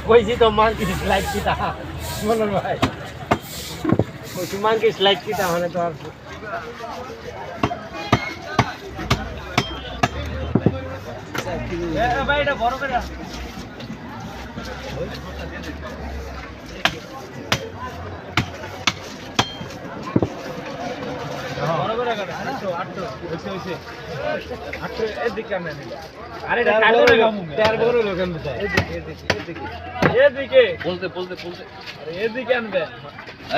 কইছি তো monkey slide কিটা মনন ভাই কইছি মাংকি স্লাইড কিটা মানে তো আর এ ভাই এটা বড় করে বড় করে কাটা 8 হইছে 8 এদিকে আমরা নিব আরে এটা কাটবে কামু তার বড় লোক আনবে এদিকে বলতে আরে এদিকে আনবে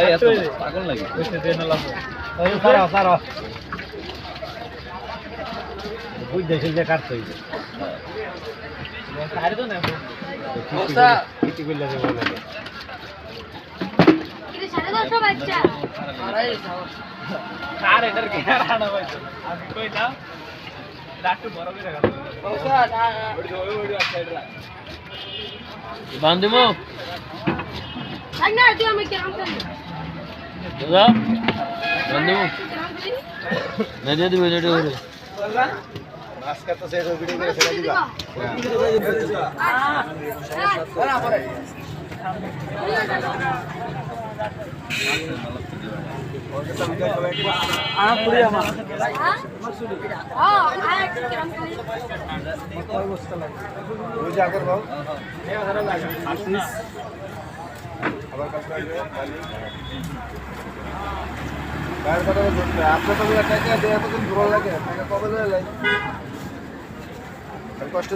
এই এত পাগল লাগে কইতে দেন লাগবে এই সারা বুঝ দেখে যে কাটতে হইছে সারে তো না ওসা কিটি কইলা যে বলে কি সাড়ে 10 বাচ্চা আরে আর এটার কি রানা ভাই আমি কই দাও ডাক্তার বড় করে রাখো ওসা ওই সাইড রাখ বান্দিমো আইনা তুই আমি কেমন করি দাদা বান্দিমো না দিয়ে দিবে এটা হলো আজকে তো সেটা ভিডিও করে ছেড়ে দিবা না পরে আ পুরি আমা আয় কেমন করি কয় বস্তা লাগে ওই যে আগের ভাও এই ধরে লাগে 30 আবার কত লাগে কার কথা বলতে আপনি তো টাকা দেয়া তো ভালো লাগে টাকা কবে লাগে কষ্ট